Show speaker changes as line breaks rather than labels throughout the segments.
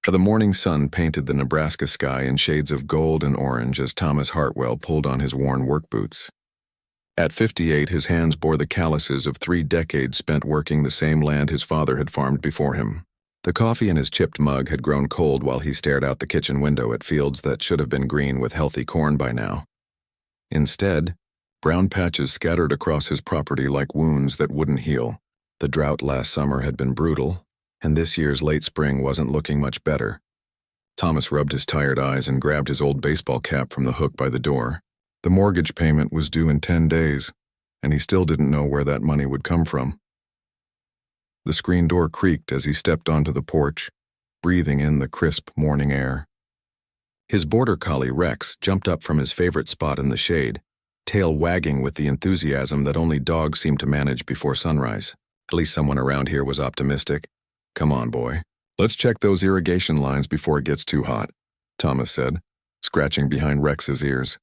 The morning sun painted the Nebraska sky in shades of gold and orange as Thomas Hartwell pulled on his worn work boots. At 58, his hands bore the calluses of 3 decades spent working the same land his father had farmed before him. The coffee in his chipped mug had grown cold while he stared out the kitchen window at fields that should have been green with healthy corn by now. Instead, brown patches scattered across his property like wounds that wouldn't heal. The drought last summer had been brutal, and this year's late spring wasn't looking much better. Thomas rubbed his tired eyes and grabbed his old baseball cap from the hook by the door. The mortgage payment was due in 10 days, and he still didn't know where that money would come from. The screen door creaked as he stepped onto the porch, breathing in the crisp morning air. His border collie Rex jumped up from his favorite spot in the shade, tail wagging with the enthusiasm that only dogs seem to manage before sunrise. At least someone around here was optimistic. "Come on, boy. Let's check those irrigation lines before it gets too hot," Thomas said, scratching behind Rex's ears.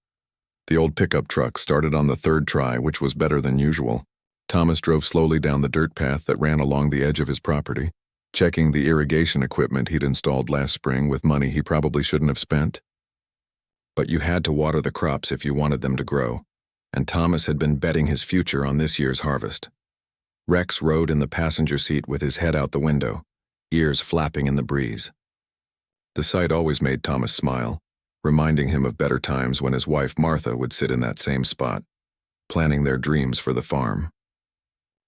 The old pickup truck started on the 3rd try, which was better than usual. Thomas drove slowly down the dirt path that ran along the edge of his property, checking the irrigation equipment he'd installed last spring with money he probably shouldn't have spent. But you had to water the crops if you wanted them to grow, and Thomas had been betting his future on this year's harvest. Rex rode in the passenger seat with his head out the window, ears flapping in the breeze. The sight always made Thomas smile, reminding him of better times when his wife Martha would sit in that same spot, planning their dreams for the farm.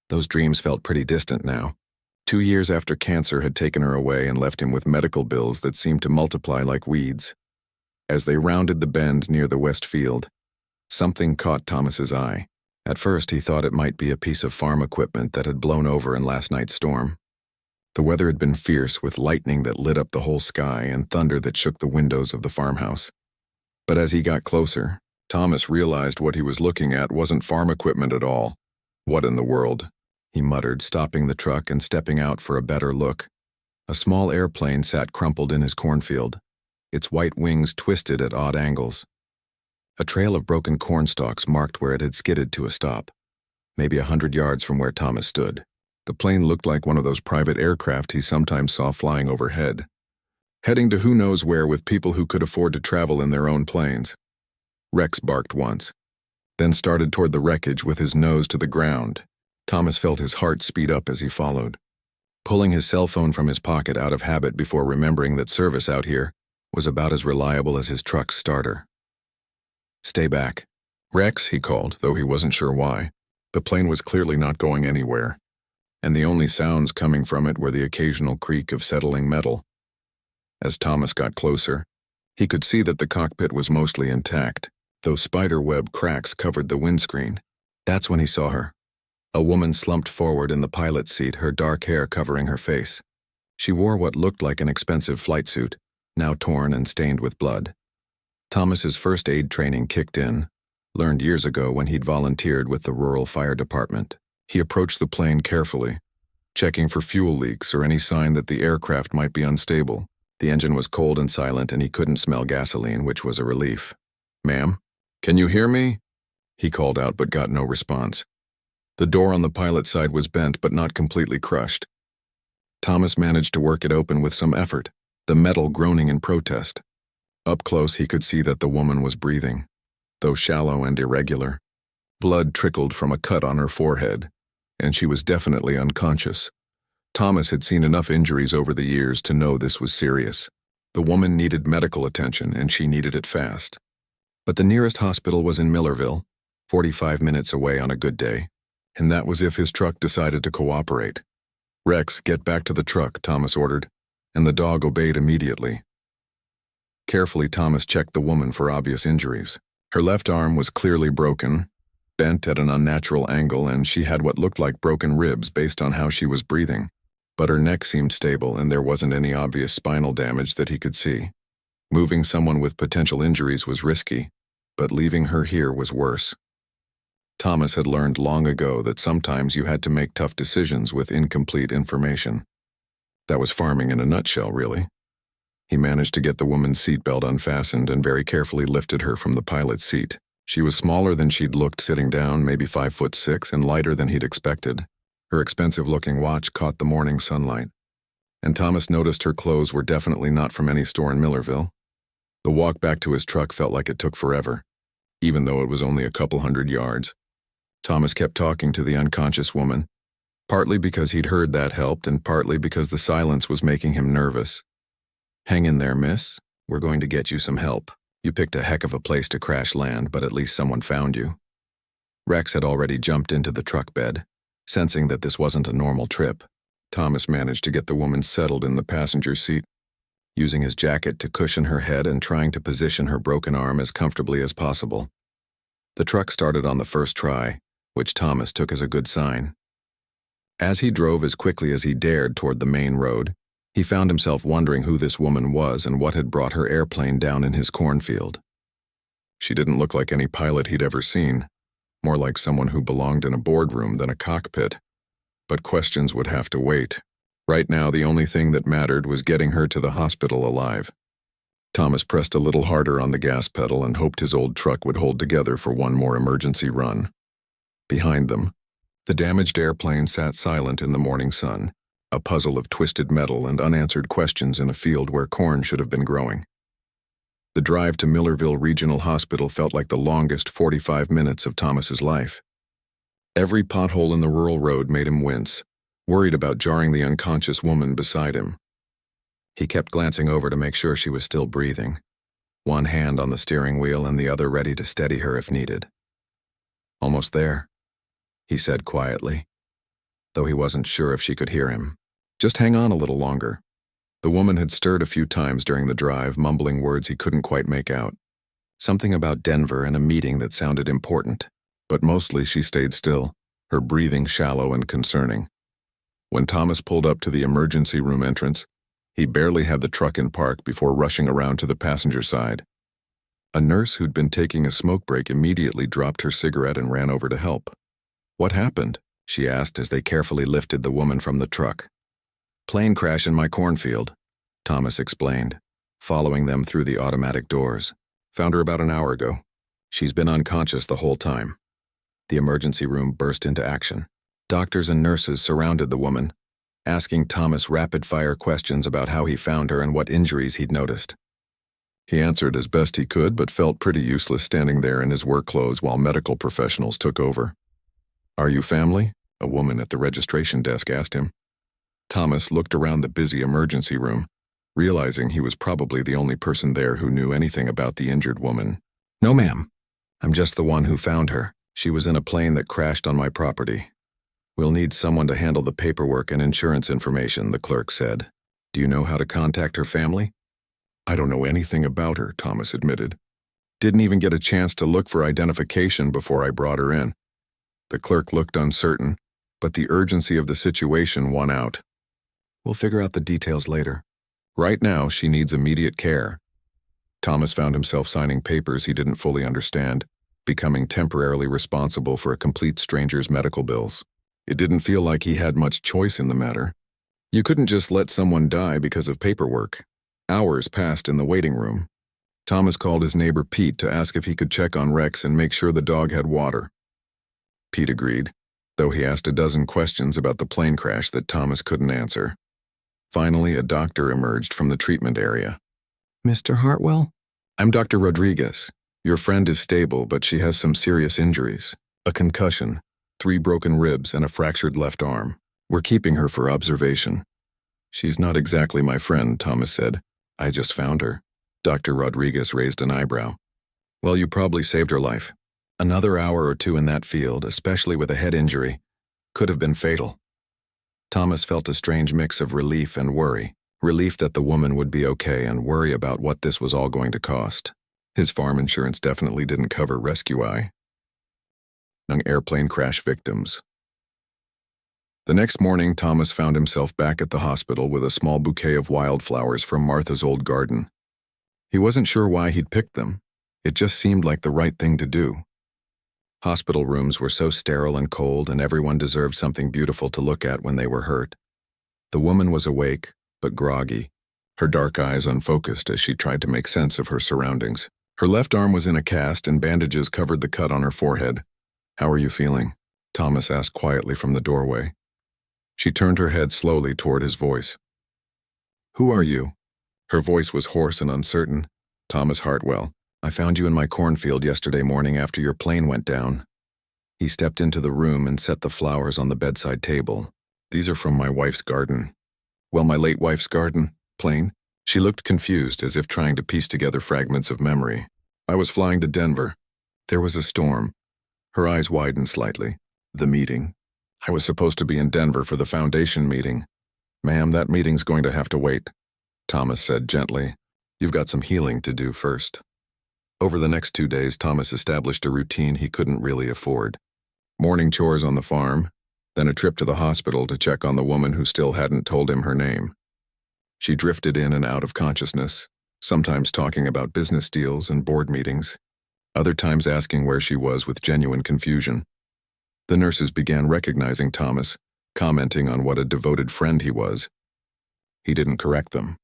Those dreams felt pretty distant now. 2 years after cancer had taken her away and left him with medical bills that seemed to multiply like weeds. As they rounded the bend near the west field, something caught Thomas's eye. At first, he thought it might be a piece of farm equipment that had blown over in last night's storm. The weather had been fierce, with lightning that lit up the whole sky and thunder that shook the windows of the farmhouse. But as he got closer, Thomas realized what he was looking at wasn't farm equipment at all. "What in the world?" he muttered, stopping the truck and stepping out for a better look. A small airplane sat crumpled in his cornfield, its white wings twisted at odd angles. A trail of broken corn stalks marked where it had skidded to a stop, maybe 100 yards from where Thomas stood. The plane looked like one of those private aircraft he sometimes saw flying overhead, heading to who knows where with people who could afford to travel in their own planes. Rex barked once, then started toward the wreckage with his nose to the ground. Thomas felt his heart speed up as he followed, pulling his cell phone from his pocket out of habit before remembering that service out here was about as reliable as his truck's starter. "Stay back." "Rex," he called, though he wasn't sure why. The plane was clearly not going anywhere, and the only sounds coming from it were the occasional creak of settling metal. As Thomas got closer, he could see that the cockpit was mostly intact, though spiderweb cracks covered the windscreen. That's when he saw her. A woman slumped forward in the pilot's seat, her dark hair covering her face. She wore what looked like an expensive flight suit, now torn and stained with blood. Thomas's first aid training kicked in, learned years ago when he'd volunteered with the rural fire department. He approached the plane carefully, checking for fuel leaks or any sign that the aircraft might be unstable. The engine was cold and silent, and he couldn't smell gasoline, which was a relief. "Ma'am, can you hear me?" he called out, but got no response. The door on the pilot's side was bent but not completely crushed. Thomas managed to work it open with some effort, the metal groaning in protest. Up close, he could see that the woman was breathing, though shallow and irregular. Blood trickled from a cut on her forehead, and she was definitely unconscious. Thomas had seen enough injuries over the years to know this was serious. The woman needed medical attention, and she needed it fast. But the nearest hospital was in Millerville, 45 minutes away on a good day, and that was if his truck decided to cooperate. "Rex, get back to the truck," Thomas ordered, and the dog obeyed immediately. Carefully, Thomas checked the woman for obvious injuries. Her left arm was clearly broken, bent at an unnatural angle, and she had what looked like broken ribs based on how she was breathing. But her neck seemed stable, and there wasn't any obvious spinal damage that he could see. Moving someone with potential injuries was risky, but leaving her here was worse. Thomas had learned long ago that sometimes you had to make tough decisions with incomplete information. That was farming in a nutshell, really. He managed to get the woman's seatbelt unfastened and very carefully lifted her from the pilot's seat. She was smaller than she'd looked sitting down, maybe 5'6", and lighter than he'd expected. Her expensive-looking watch caught the morning sunlight. and Thomas noticed her clothes were definitely not from any store in Millerville. The walk back to his truck felt like it took forever, even though it was only a couple hundred yards. Thomas kept talking to the unconscious woman, partly because he'd heard that helped and partly because the silence was making him nervous. "Hang in there, miss. We're going to get you some help. You picked a heck of a place to crash land, but at least someone found you." Rex had already jumped into the truck bed. Sensing that this wasn't a normal trip, Thomas managed to get the woman settled in the passenger seat, using his jacket to cushion her head and trying to position her broken arm as comfortably as possible. The truck started on the first try, which Thomas took as a good sign. As he drove as quickly as he dared toward the main road, he found himself wondering who this woman was and what had brought her airplane down in his cornfield. She didn't look like any pilot he'd ever seen, more like someone who belonged in a boardroom than a cockpit. But questions would have to wait. Right now, the only thing that mattered was getting her to the hospital alive. Thomas pressed a little harder on the gas pedal and hoped his old truck would hold together for one more emergency run. Behind them, the damaged airplane sat silent in the morning sun, a puzzle of twisted metal and unanswered questions in a field where corn should have been growing. The drive to Millerville Regional Hospital felt like the longest 45 minutes of Thomas's life. Every pothole in the rural road made him wince, worried about jarring the unconscious woman beside him. He kept glancing over to make sure she was still breathing, one hand on the steering wheel and the other ready to steady her if needed. "Almost there," he said quietly, though he wasn't sure if she could hear him. "Just hang on a little longer." The woman had stirred a few times during the drive, mumbling words he couldn't quite make out. Something about Denver and a meeting that sounded important, but mostly she stayed still, her breathing shallow and concerning. When Thomas pulled up to the emergency room entrance, he barely had the truck in park before rushing around to the passenger side. A nurse who'd been taking a smoke break immediately dropped her cigarette and ran over to help. "What happened?" she asked as they carefully lifted the woman from the truck. "Plane crash in my cornfield," Thomas explained, following them through the automatic doors. "Found her about an hour ago. She's been unconscious the whole time." The emergency room burst into action. Doctors and nurses surrounded the woman, asking Thomas rapid-fire questions about how he found her and what injuries he'd noticed. He answered as best he could, but felt pretty useless standing there in his work clothes while medical professionals took over. "Are you family?" a woman at the registration desk asked him. Thomas looked around the busy emergency room, realizing he was probably the only person there who knew anything about the injured woman. "No, ma'am. I'm just the one who found her. She was in a plane that crashed on my property. We'll need someone to handle the paperwork and insurance information," the clerk said. "Do you know how to contact her family?" "I don't know anything about her," Thomas admitted. "Didn't even get a chance to look for identification before I brought her in." The clerk looked uncertain, but the urgency of the situation won out. "We'll figure out the details later. Right now, she needs immediate care." Thomas found himself signing papers he didn't fully understand, becoming temporarily responsible for a complete stranger's medical bills. It didn't feel like he had much choice in the matter. You couldn't just let someone die because of paperwork. Hours passed in the waiting room. Thomas called his neighbor Pete to ask if he could check on Rex and make sure the dog had water. Pete agreed, though he asked a dozen questions about the plane crash that Thomas couldn't answer. Finally, a doctor emerged from the treatment area. "Mr. Hartwell? I'm Dr. Rodriguez. Your friend is stable, but she has some serious injuries. A concussion, 3 broken ribs, and a fractured left arm. We're keeping her for observation." "She's not exactly my friend," Thomas said. "I just found her." Dr. Rodriguez raised an eyebrow. "Well, you probably saved her life. Another hour or two in that field, especially with a head injury, could have been fatal." Thomas felt a strange mix of relief and worry. Relief that the woman would be okay and worry about what this was all going to cost. His farm insurance definitely didn't cover rescue. Young airplane crash victims. The next morning, Thomas found himself back at the hospital with a small bouquet of wildflowers from Martha's old garden. He wasn't sure why he'd picked them. It just seemed like the right thing to do. Hospital rooms were so sterile and cold, and everyone deserved something beautiful to look at when they were hurt. The woman was awake, but groggy, her dark eyes unfocused as she tried to make sense of her surroundings. Her left arm was in a cast and bandages covered the cut on her forehead. "How are you feeling?" Thomas asked quietly from the doorway. She turned her head slowly toward his voice. Who are you? Her voice was hoarse and uncertain. Thomas Hartwell. I found you in my cornfield yesterday morning after your plane went down. He stepped into the room and set the flowers on the bedside table. These are from my wife's garden. Well, my late wife's garden? Plane? She looked confused, as if trying to piece together fragments of memory. I was flying to Denver. There was a storm. Her eyes widened slightly. The meeting. I was supposed to be in Denver for the foundation meeting. Ma'am, that meeting's going to have to wait, Thomas said gently. You've got some healing to do first. Over the next 2 days, Thomas established a routine he couldn't really afford. Morning chores on the farm, then a trip to the hospital to check on the woman who still hadn't told him her name. She drifted in and out of consciousness, sometimes talking about business deals and board meetings, other times asking where she was with genuine confusion. The nurses began recognizing Thomas, commenting on what a devoted friend he was. He didn't correct them.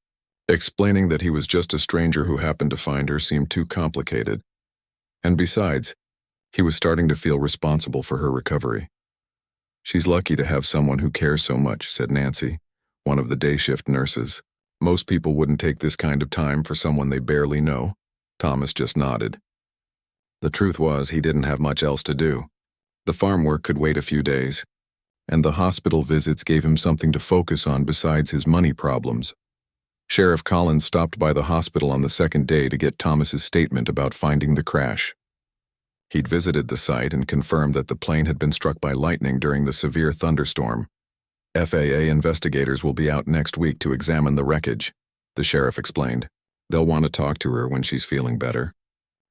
Explaining that he was just a stranger who happened to find her seemed too complicated. And besides, he was starting to feel responsible for her recovery. She's lucky to have someone who cares so much, said Nancy, one of the day shift nurses. Most people wouldn't take this kind of time for someone they barely know. Thomas just nodded. The truth was, he didn't have much else to do. The farm work could wait a few days, and the hospital visits gave him something to focus on besides his money problems. Sheriff Collins stopped by the hospital on the second day to get Thomas's statement about finding the crash. He'd visited the site and confirmed that the plane had been struck by lightning during the severe thunderstorm. FAA investigators will be out next week to examine the wreckage, the sheriff explained. They'll want to talk to her when she's feeling better.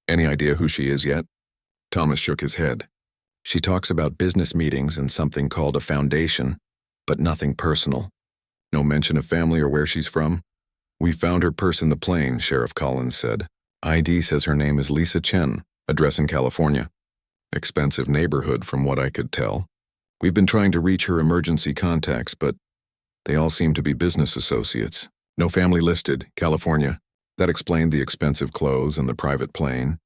Any idea who she is yet? Thomas shook his head. She talks about business meetings and something called a foundation, but nothing personal. No mention of family or where she's from? We found her purse in the plane, Sheriff Collins said. ID says her name is Lisa Chen, address in California. Expensive neighborhood from what I could tell. We've been trying to reach her emergency contacts, but they all seem to be business associates. No family listed, California. That explained the expensive clothes and the private plane.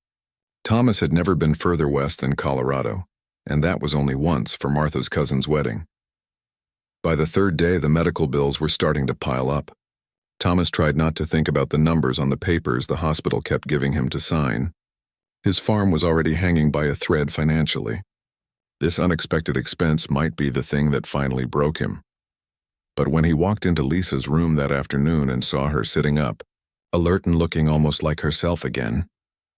Thomas had never been further west than Colorado, and that was only once for Martha's cousin's wedding. By the third day, the medical bills were starting to pile up. Thomas tried not to think about the numbers on the papers the hospital kept giving him to sign. His farm was already hanging by a thread financially. This unexpected expense might be the thing that finally broke him. But when he walked into Lisa's room that afternoon and saw her sitting up, alert and looking almost like herself again,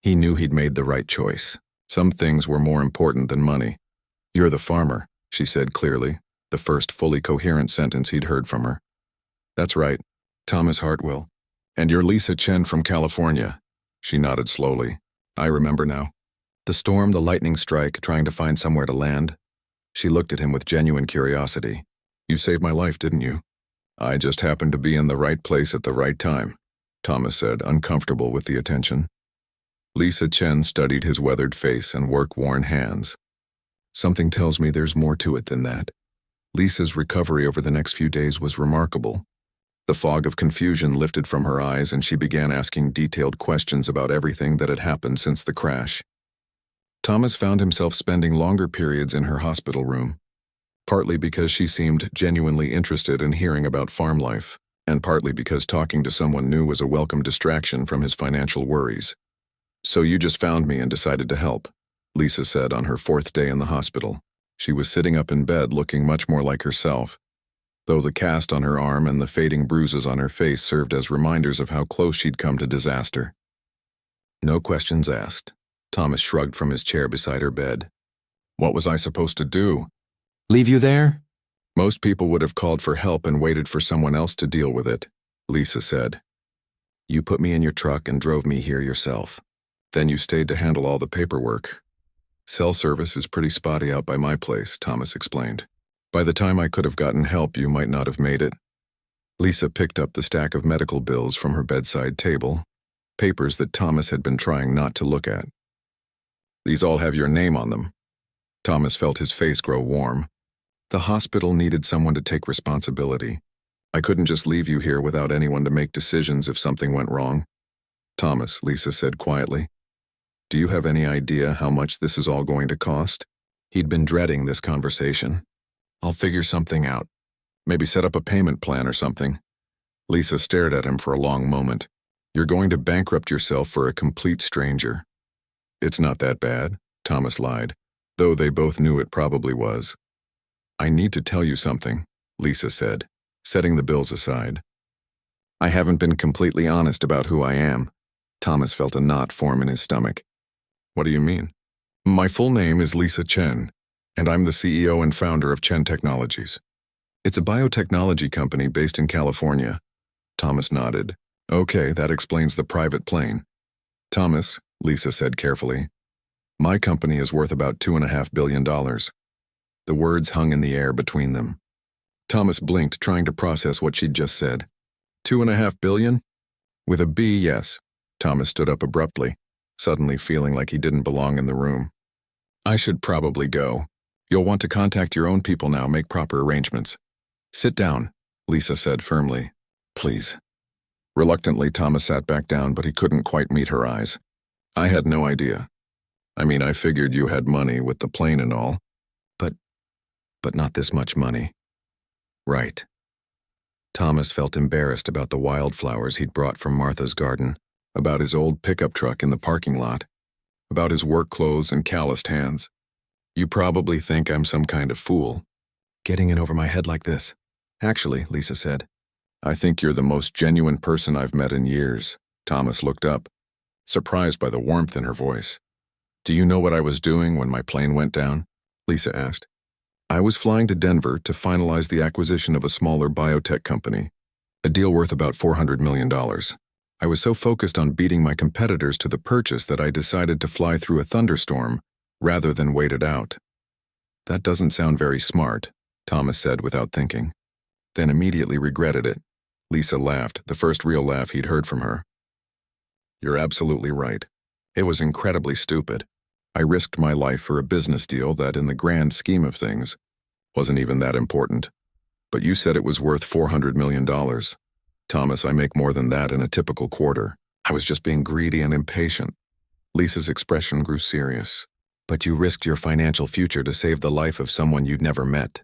he knew he'd made the right choice. Some things were more important than money. You're the farmer, she said clearly, the first fully coherent sentence he'd heard from her. That's right, Thomas Hartwell. And you're Lisa Chen from California. She nodded slowly. I remember now. The storm, the lightning strike, trying to find somewhere to land. She looked at him with genuine curiosity. You saved my life, didn't you? I just happened to be in the right place at the right time, Thomas said, uncomfortable with the attention. Lisa Chen studied his weathered face and work-worn hands. Something tells me there's more to it than that. Lisa's recovery over the next few days was remarkable. The fog of confusion lifted from her eyes and she began asking detailed questions about everything that had happened since the crash. Thomas found himself spending longer periods in her hospital room, partly because she seemed genuinely interested in hearing about farm life, and partly because talking to someone new was a welcome distraction from his financial worries. So you just found me and decided to help, Lisa said on her 4th day in the hospital. She was sitting up in bed looking much more like herself, though the cast on her arm and the fading bruises on her face served as reminders of how close she'd come to disaster. No questions asked. Thomas shrugged from his chair beside her bed. What was I supposed to do? Leave you there? Most people would have called for help and waited for someone else to deal with it, Lisa said. You put me in your truck and drove me here yourself. Then you stayed to handle all the paperwork. Cell service is pretty spotty out by my place, Thomas explained. By the time I could have gotten help, you might not have made it. Lisa picked up the stack of medical bills from her bedside table, papers that Thomas had been trying not to look at. These all have your name on them. Thomas felt his face grow warm. The hospital needed someone to take responsibility. I couldn't just leave you here without anyone to make decisions if something went wrong. Thomas, Lisa said quietly. Do you have any idea how much this is all going to cost? He'd been dreading this conversation. I'll figure something out. Maybe set up a payment plan or something. Lisa stared at him for a long moment. You're going to bankrupt yourself for a complete stranger. It's not that bad, Thomas lied, though they both knew it probably was. I need to tell you something, Lisa said, setting the bills aside. I haven't been completely honest about who I am. Thomas felt a knot form in his stomach. What do you mean? My full name is Lisa Chen, and I'm the CEO and founder of Chen Technologies. It's a biotechnology company based in California. Thomas nodded. Okay, that explains the private plane. Thomas, Lisa said carefully, my company is worth about $2.5 billion. The words hung in the air between them. Thomas blinked, trying to process what she'd just said. $2.5 billion? With a B, yes. Thomas stood up abruptly, suddenly feeling like he didn't belong in the room. I should probably go. You'll want to contact your own people now, make proper arrangements. Sit down, Lisa said firmly. Please. Reluctantly, Thomas sat back down, but he couldn't quite meet her eyes. I had no idea. I mean, I figured you had money with the plane and all. But not this much money. Right. Thomas felt embarrassed about the wildflowers he'd brought from Martha's garden, about his old pickup truck in the parking lot, about his work clothes and calloused hands. You probably think I'm some kind of fool, getting in over my head like this. Actually, Lisa said, I think you're the most genuine person I've met in years. Thomas looked up, surprised by the warmth in her voice. Do you know what I was doing when my plane went down? Lisa asked. I was flying to Denver to finalize the acquisition of a smaller biotech company, a deal worth about $400 million. I was so focused on beating my competitors to the purchase that I decided to fly through a thunderstorm rather than wait it out. That doesn't sound very smart, Thomas said without thinking, then immediately regretted it. Lisa laughed, the first real laugh he'd heard from her. You're absolutely right. It was incredibly stupid. I risked my life for a business deal that, in the grand scheme of things, wasn't even that important. But you said it was worth $400 million. Thomas, I make more than that in a typical quarter. I was just being greedy and impatient. Lisa's expression grew serious. But you risked your financial future to save the life of someone you'd never met.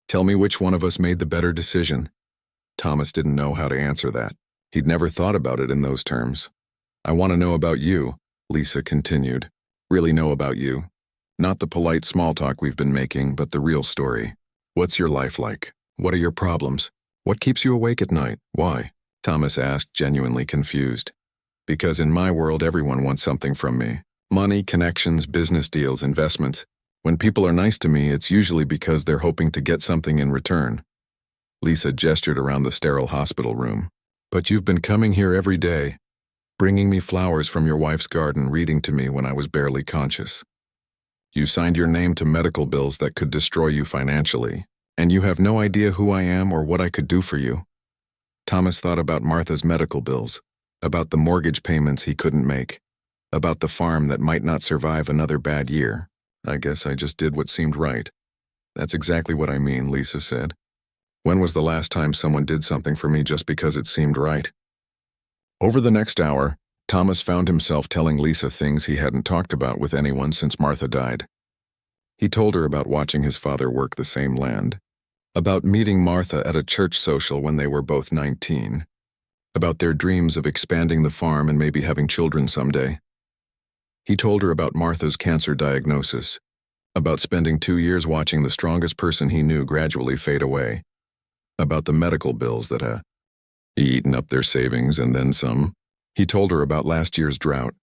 Tell me which one of us made the better decision. Thomas didn't know how to answer that. He'd never thought about it in those terms. I want to know about you, Lisa continued. Really know about you. Not the polite small talk we've been making, but the real story. What's your life like? What are your problems? What keeps you awake at night? Why? Thomas asked, genuinely confused. Because in my world, everyone wants something from me. Money, connections, business deals, investments. When people are nice to me, it's usually because they're hoping to get something in return. Lisa gestured around the sterile hospital room. But you've been coming here every day, bringing me flowers from your wife's garden, reading to me when I was barely conscious. You signed your name to medical bills that could destroy you financially, and you have no idea who I am or what I could do for you. Thomas thought about Martha's medical bills, about the mortgage payments he couldn't make, about the farm that might not survive another bad year. I guess I just did what seemed right. That's exactly what I mean, Lisa said. When was the last time someone did something for me just because it seemed right? Over the next hour, Thomas found himself telling Lisa things he hadn't talked about with anyone since Martha died. He told her about watching his father work the same land, about meeting Martha at a church social when they were both 19, about their dreams of expanding the farm and maybe having children someday. He told her about Martha's cancer diagnosis, about spending 2 years watching the strongest person he knew gradually fade away, about the medical bills that had eaten up their savings and then some. He told her about last year's drought,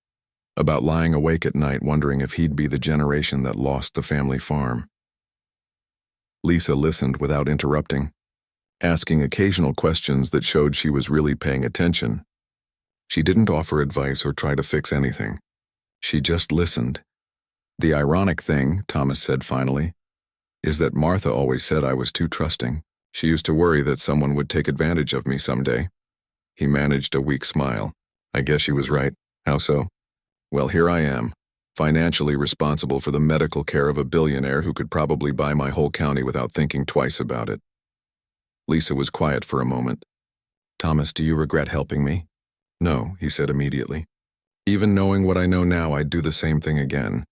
about lying awake at night wondering if he'd be the generation that lost the family farm. Lisa listened without interrupting, asking occasional questions that showed she was really paying attention. She didn't offer advice or try to fix anything. She just listened. The ironic thing, Thomas said finally, is that Martha always said I was too trusting. She used to worry that someone would take advantage of me someday. He managed a weak smile. I guess she was right. How so? Well, here I am, financially responsible for the medical care of a billionaire who could probably buy my whole county without thinking twice about it. Lisa was quiet for a moment. Thomas, do you regret helping me? No, he said immediately. Even knowing what I know now, I'd do the same thing again,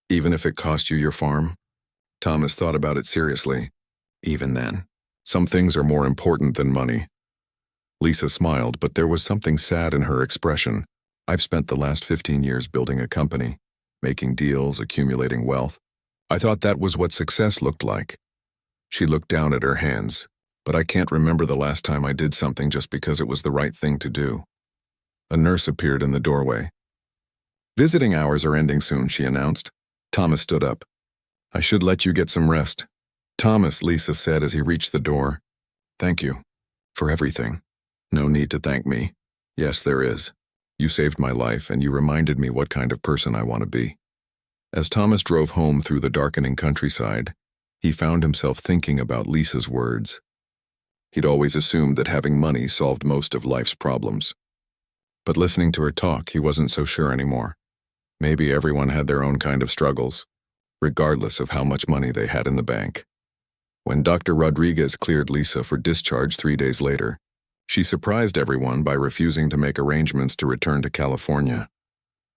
even if it cost you your farm. Thomas thought about it seriously. Even then, some things are more important than money. Lisa smiled, but there was something sad in her expression. I've spent the last 15 years building a company, making deals, accumulating wealth. I thought that was what success looked like. She looked down at her hands. But I can't remember the last time I did something just because it was the right thing to do. A nurse appeared in the doorway. Visiting hours are ending soon, she announced. Thomas stood up. I should let you get some rest. Thomas, Lisa said as he reached the door. Thank you. For everything. No need to thank me. Yes, there is. You saved my life and you reminded me what kind of person I want to be. As Thomas drove home through the darkening countryside, he found himself thinking about Lisa's words. He'd always assumed that having money solved most of life's problems. But listening to her talk, he wasn't so sure anymore. Maybe everyone had their own kind of struggles, regardless of how much money they had in the bank. When Dr. Rodriguez cleared Lisa for discharge 3 days later, she surprised everyone by refusing to make arrangements to return to California.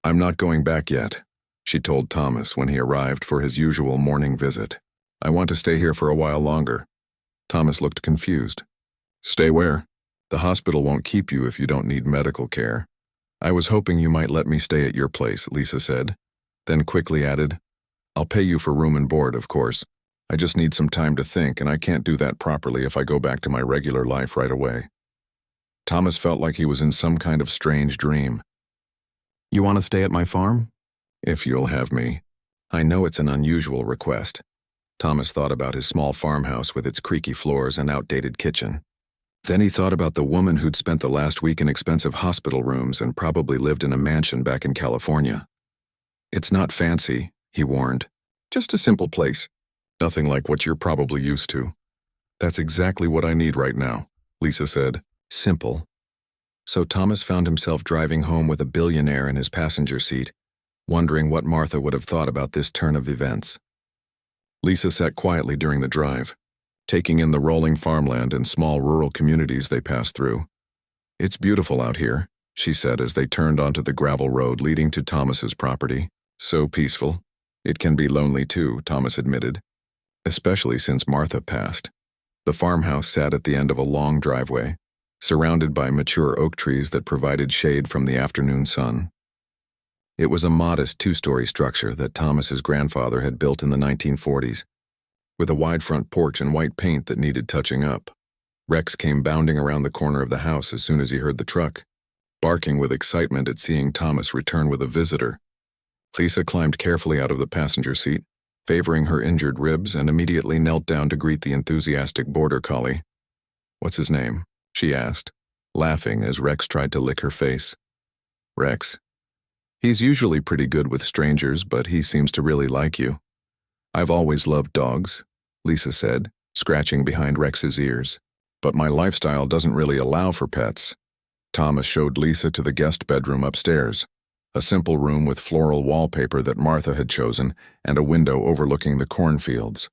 I'm not going back yet, she told Thomas when he arrived for his usual morning visit. I want to stay here for a while longer. Thomas looked confused. Stay where? The hospital won't keep you if you don't need medical care. I was hoping you might let me stay at your place, Lisa said, then quickly added, I'll pay you for room and board, of course. I just need some time to think, and I can't do that properly if I go back to my regular life right away. Thomas felt like he was in some kind of strange dream. You want to stay at my farm? If you'll have me. I know it's an unusual request. Thomas thought about his small farmhouse with its creaky floors and outdated kitchen. Then he thought about the woman who'd spent the last week in expensive hospital rooms and probably lived in a mansion back in California. It's not fancy, he warned. Just a simple place. Nothing like what you're probably used to. That's exactly what I need right now, Lisa said. Simple. So Thomas found himself driving home with a billionaire in his passenger seat, wondering what Martha would have thought about this turn of events. Lisa sat quietly during the drive, taking in the rolling farmland and small rural communities they passed through. It's beautiful out here, she said as they turned onto the gravel road leading to Thomas's property. So peaceful. It can be lonely too, Thomas admitted, especially since Martha passed. The farmhouse sat at the end of a long driveway, surrounded by mature oak trees that provided shade from the afternoon sun. It was a modest 2-story structure that Thomas's grandfather had built in the 1940s, with a wide front porch and white paint that needed touching up. Rex came bounding around the corner of the house as soon as he heard the truck, barking with excitement at seeing Thomas return with a visitor. Lisa climbed carefully out of the passenger seat, favoring her injured ribs, and immediately knelt down to greet the enthusiastic border collie. What's his name? She asked, laughing as Rex tried to lick her face. Rex. He's usually pretty good with strangers, but he seems to really like you. I've always loved dogs, Lisa said, scratching behind Rex's ears. But my lifestyle doesn't really allow for pets. Thomas showed Lisa to the guest bedroom upstairs, a simple room with floral wallpaper that Martha had chosen and a window overlooking the cornfields.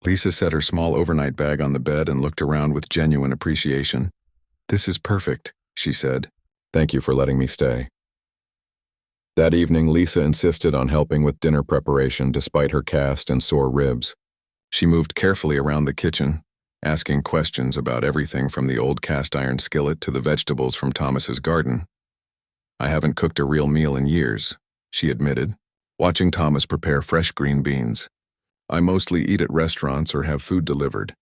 Lisa set her small overnight bag on the bed and looked around with genuine appreciation. This is perfect, she said. Thank you for letting me stay. That evening, Lisa insisted on helping with dinner preparation despite her cast and sore ribs. She moved carefully around the kitchen, asking questions about everything from the old cast-iron skillet to the vegetables from Thomas's garden. I haven't cooked a real meal in years, she admitted, watching Thomas prepare fresh green beans. I mostly eat at restaurants or have food delivered.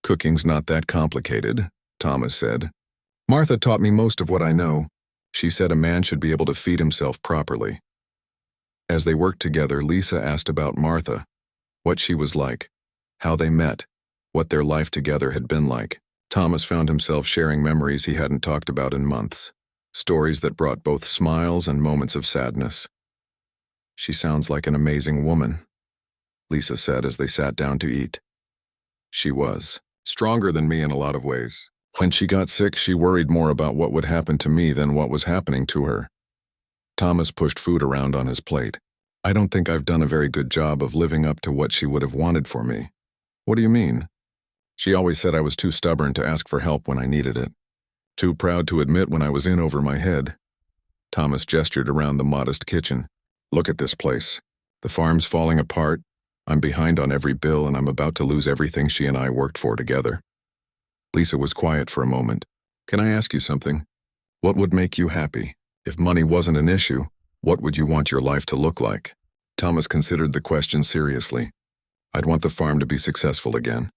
Cooking's not that complicated, Thomas said. Martha taught me most of what I know. She said a man should be able to feed himself properly. As they worked together, Lisa asked about Martha, what she was like, how they met, what their life together had been like. Thomas found himself sharing memories he hadn't talked about in months, stories that brought both smiles and moments of sadness. She sounds like an amazing woman, Lisa said as they sat down to eat. She was. Stronger than me in a lot of ways. When she got sick, she worried more about what would happen to me than what was happening to her. Thomas pushed food around on his plate. I don't think I've done a very good job of living up to what she would have wanted for me. What do you mean? She always said I was too stubborn to ask for help when I needed it. Too proud to admit when I was in over my head. Thomas gestured around the modest kitchen. Look at this place. The farm's falling apart. I'm behind on every bill and I'm about to lose everything she and I worked for together. Lisa was quiet for a moment, Can I ask you something? What would make you happy? If money wasn't an issue, what would you want your life to look like? Thomas considered the question seriously. I'd want the farm to be successful again.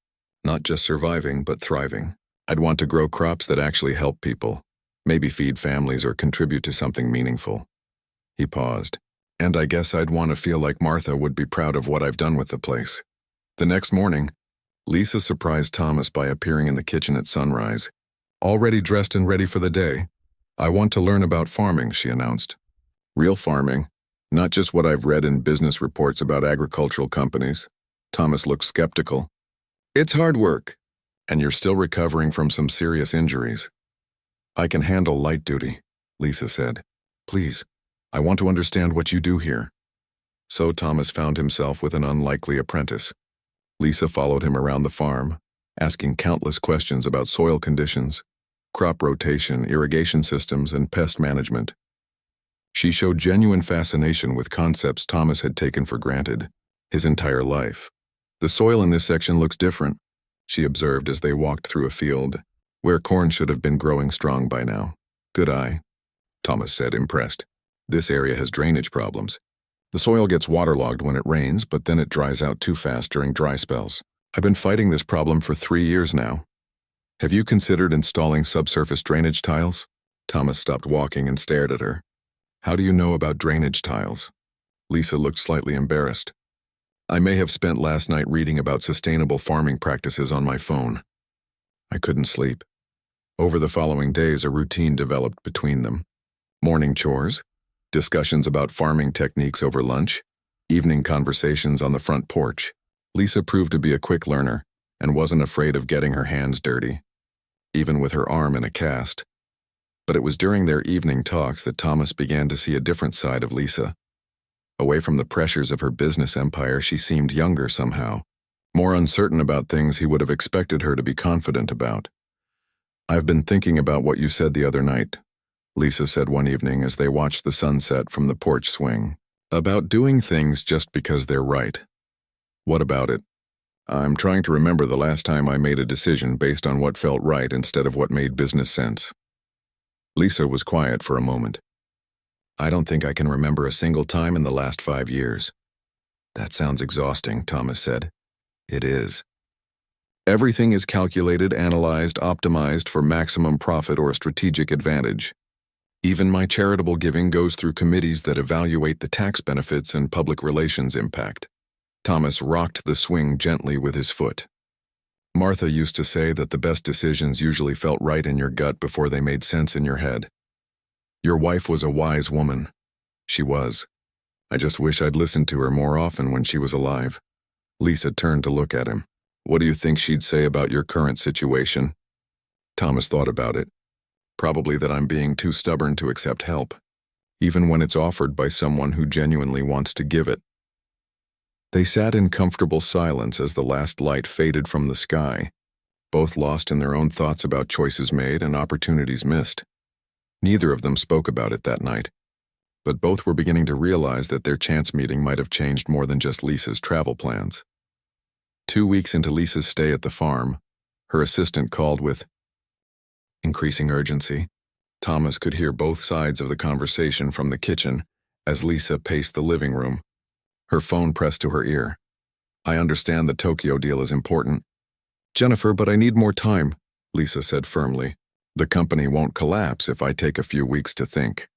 Not just surviving, but thriving. I'd want to grow crops that actually help people, maybe feed families or contribute to something meaningful. He paused. And I guess I'd want to feel like Martha would be proud of what I've done with the place. The next morning, Lisa surprised Thomas by appearing in the kitchen at sunrise, already dressed and ready for the day. I want to learn about farming, she announced. Real farming, not just what I've read in business reports about agricultural companies. Thomas looked skeptical. It's hard work, and you're still recovering from some serious injuries. I can handle light duty, Lisa said. Please, I want to understand what you do here. So Thomas found himself with an unlikely apprentice. Lisa followed him around the farm, asking countless questions about soil conditions, crop rotation, irrigation systems, and pest management. She showed genuine fascination with concepts Thomas had taken for granted his entire life. The soil in this section looks different, she observed as they walked through a field where corn should have been growing strong by now. Good eye, Thomas said, impressed. This area has drainage problems. The soil gets waterlogged when it rains, but then it dries out too fast during dry spells. I've been fighting this problem for 3 years now. Have you considered installing subsurface drainage tiles? Thomas stopped walking and stared at her. How do you know about drainage tiles? Lisa looked slightly embarrassed. I may have spent last night reading about sustainable farming practices on my phone. I couldn't sleep. Over the following days, a routine developed between them. Morning chores, discussions about farming techniques over lunch, evening conversations on the front porch. Lisa proved to be a quick learner and wasn't afraid of getting her hands dirty, even with her arm in a cast. But it was during their evening talks that Thomas began to see a different side of Lisa. Away from the pressures of her business empire, she seemed younger somehow, more uncertain about things he would have expected her to be confident about. I've been thinking about what you said the other night, Lisa said one evening as they watched the sunset from the porch swing. About doing things just because they're right. What about it? I'm trying to remember the last time I made a decision based on what felt right instead of what made business sense. Lisa was quiet for a moment. I don't think I can remember a single time in the last 5 years. That sounds exhausting, Thomas said. It is. Everything is calculated, analyzed, optimized for maximum profit or strategic advantage. Even my charitable giving goes through committees that evaluate the tax benefits and public relations impact. Thomas rocked the swing gently with his foot. Martha used to say that the best decisions usually felt right in your gut before they made sense in your head. Your wife was a wise woman. She was. I just wish I'd listened to her more often when she was alive. Lisa turned to look at him. What do you think she'd say about your current situation? Thomas thought about it. Probably that I'm being too stubborn to accept help, even when it's offered by someone who genuinely wants to give it. They sat in comfortable silence as the last light faded from the sky, both lost in their own thoughts about choices made and opportunities missed. Neither of them spoke about it that night, but both were beginning to realize that their chance meeting might have changed more than just Lisa's travel plans. 2 weeks into Lisa's stay at the farm, her assistant called with increasing urgency. Thomas could hear both sides of the conversation from the kitchen as Lisa paced the living room, her phone pressed to her ear. I understand the Tokyo deal is important. Jennifer, but I need more time, Lisa said firmly. The company won't collapse if I take a few weeks to think.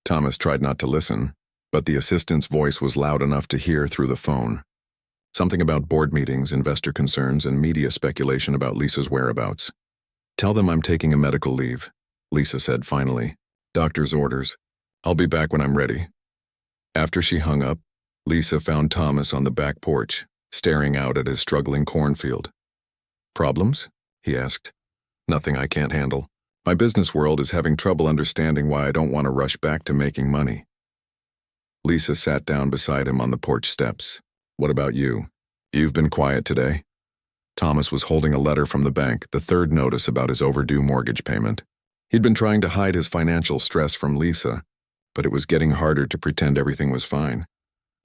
Thomas tried not to listen, but the assistant's voice was loud enough to hear through the phone. Something about board meetings, investor concerns, and media speculation about Lisa's whereabouts. Tell them I'm taking a medical leave, Lisa said finally. Doctor's orders. I'll be back when I'm ready. After she hung up, Lisa found Thomas on the back porch, staring out at his struggling cornfield. Problems? He asked. Nothing I can't handle. My business world is having trouble understanding why I don't want to rush back to making money. Lisa sat down beside him on the porch steps. What about you? You've been quiet today. Thomas was holding a letter from the bank, the third notice about his overdue mortgage payment. He'd been trying to hide his financial stress from Lisa, but it was getting harder to pretend everything was fine.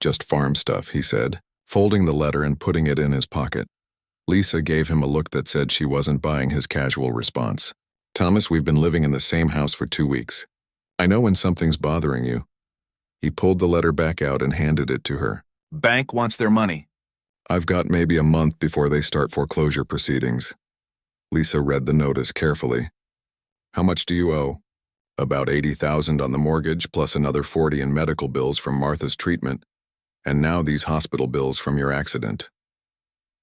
Just farm stuff, he said, folding the letter and putting it in his pocket. Lisa gave him a look that said she wasn't buying his casual response. Thomas, we've been living in the same house for 2 weeks. I know when something's bothering you. He pulled the letter back out and handed it to her.
Bank wants their money.
I've got maybe a month before they start foreclosure proceedings. Lisa read the notice carefully. How much do you owe? About $80,000 on the mortgage, plus another $40,000 in medical bills from Martha's treatment, and now these hospital bills from your accident.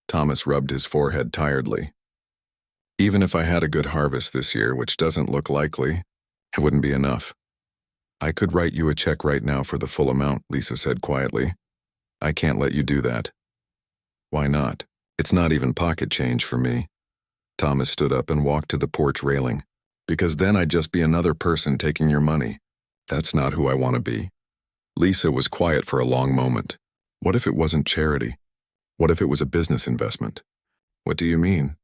Thomas rubbed his forehead tiredly. Even if I had a good harvest this year, which doesn't look likely, it wouldn't be enough. I could write you a check right now for the full amount, Lisa said quietly. I can't let you do that. Why not? It's not even pocket change for me. Thomas stood up and walked to the porch railing. Because then I'd just be another person taking your money. That's not who I want to be. Lisa was quiet for a long moment. What if it wasn't charity? What if it was a business investment? What do you mean?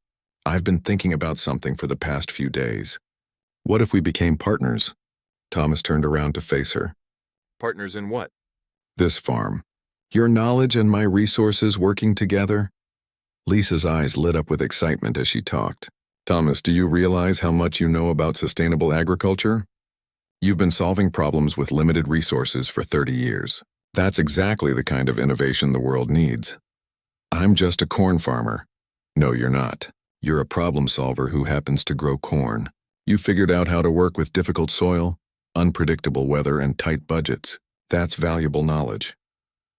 I've been thinking about something for the past few days. What if we became partners? Thomas turned around to face her.
Partners in what?
This farm. Your knowledge and my resources working together? Lisa's eyes lit up with excitement as she talked. Thomas, do you realize how much you know about sustainable agriculture? You've been solving problems with limited resources for 30 years. That's exactly the kind of innovation the world needs. I'm just a corn farmer. No, you're not. You're a problem solver who happens to grow corn. You figured out how to work with difficult soil, unpredictable weather, and tight budgets. That's valuable knowledge.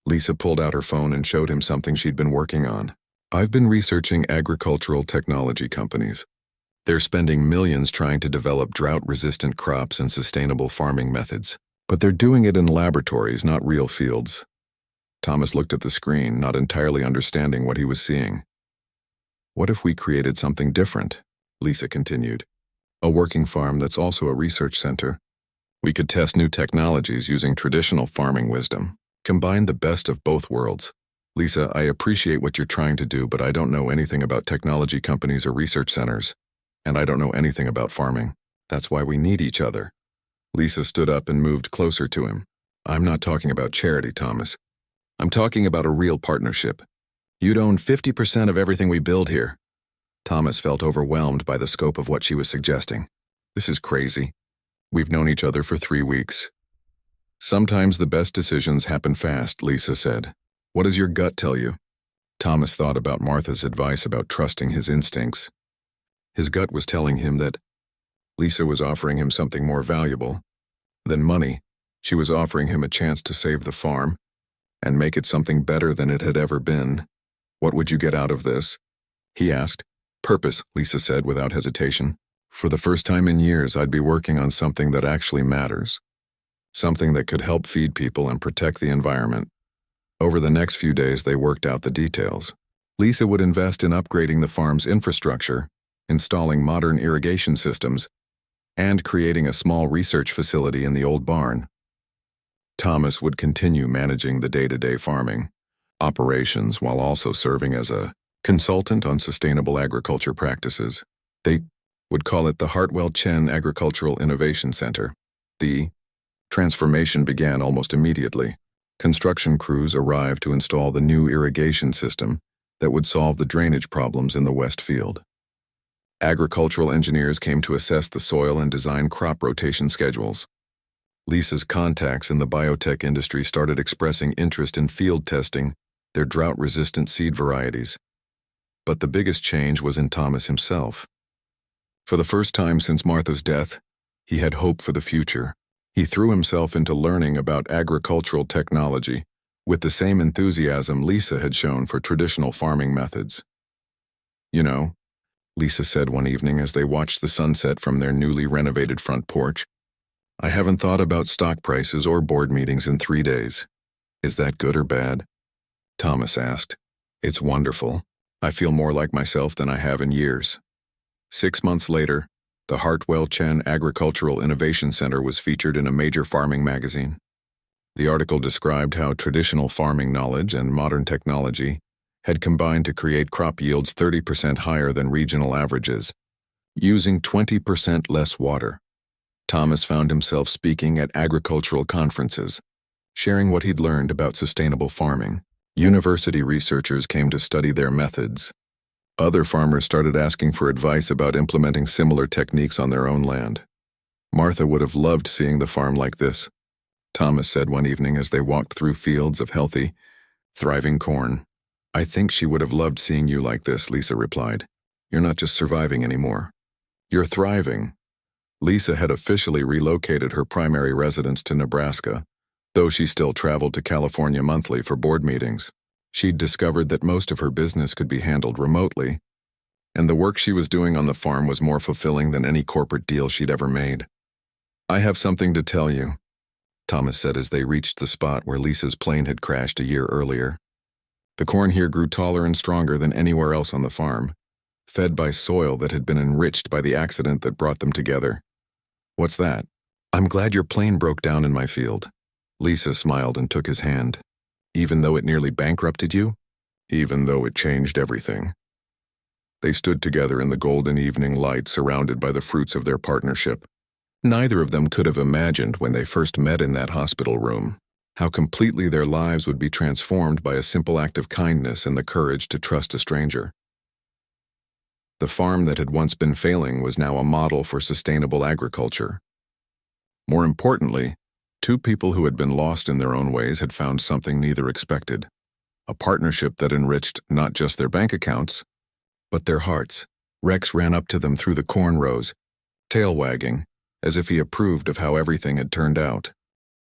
Lisa pulled out her phone and showed him something she'd been working on. I've been researching agricultural technology companies. They're spending millions trying to develop drought-resistant crops and sustainable farming methods. But they're doing it in laboratories, not real fields. Thomas looked at the screen, not entirely understanding what he was seeing. What if we created something different? Lisa continued. A working farm that's also a research center. We could test new technologies using traditional farming wisdom. Combine the best of both worlds. Lisa, I appreciate what you're trying to do, but I don't know anything about technology companies or research centers. And I don't know anything about farming. That's why we need each other. Lisa stood up and moved closer to him. I'm not talking about charity, Thomas. I'm talking about a real partnership. You'd own 50% of everything we build here. Thomas felt overwhelmed by the scope of what she was suggesting. This is crazy. We've known each other for 3 weeks. Sometimes the best decisions happen fast, Lisa said. What does your gut tell you? Thomas thought about Martha's advice about trusting his instincts. His gut was telling him that Lisa was offering him something more valuable than money. She was offering him a chance to save the farm and make it something better than it had ever been. What would you get out of this? He asked. Purpose, Lisa said without hesitation. For the first time in years, I'd be working on something that actually matters. Something that could help feed people and protect the environment. Over the next few days, they worked out the details. Lisa would invest in upgrading the farm's infrastructure, installing modern irrigation systems, and creating a small research facility in the old barn. Thomas would continue managing the day-to-day farming operations while also serving as a consultant on sustainable agriculture practices. They would call it the Hartwell Chen Agricultural Innovation Center. The transformation began almost immediately. Construction crews arrived to install the new irrigation system that would solve the drainage problems in the West Field. Agricultural engineers came to assess the soil and design crop rotation schedules. Lisa's contacts in the biotech industry started expressing interest in field testing their drought-resistant seed varieties. But the biggest change was in Thomas himself. For the first time since Martha's death, he had hope for the future. He threw himself into learning about agricultural technology with the same enthusiasm Lisa had shown for traditional farming methods. You know, Lisa said one evening as they watched the sunset from their newly renovated front porch, I haven't thought about stock prices or board meetings in 3 days. Is that good or bad? Thomas asked. It's wonderful. I feel more like myself than I have in years. 6 months later, the Hartwell Chen Agricultural Innovation Center was featured in a major farming magazine. The article described how traditional farming knowledge and modern technology had combined to create crop yields 30% higher than regional averages, using 20% less water. Thomas found himself speaking at agricultural conferences, sharing what he'd learned about sustainable farming. University researchers came to study their methods, Other farmers started asking for advice about implementing similar techniques on their own land. Martha would have loved seeing the farm like this, Thomas said one evening as they walked through fields of healthy, thriving corn. I think she would have loved seeing you like this, Lisa replied. You're not just surviving anymore. You're thriving. Lisa had officially relocated her primary residence to Nebraska, though she still traveled to California monthly for board meetings. She'd discovered that most of her business could be handled remotely, and the work she was doing on the farm was more fulfilling than any corporate deal she'd ever made. I have something to tell you, Thomas said as they reached the spot where Lisa's plane had crashed a year earlier. The corn here grew taller and stronger than anywhere else on the farm, fed by soil that had been enriched by the accident that brought them together. What's that? I'm glad your plane broke down in my field. Lisa smiled and took his hand. Even though it nearly bankrupted you? Even though it changed everything. They stood together in the golden evening light, surrounded by the fruits of their partnership. Neither of them could have imagined when they first met in that hospital room how completely their lives would be transformed by a simple act of kindness and the courage to trust a stranger. The farm that had once been failing was now a model for sustainable agriculture. More importantly, two people who had been lost in their own ways had found something neither expected, a partnership that enriched not just their bank accounts, but their hearts. Rex ran up to them through the corn rows, tail wagging, as if he approved of how everything had turned out.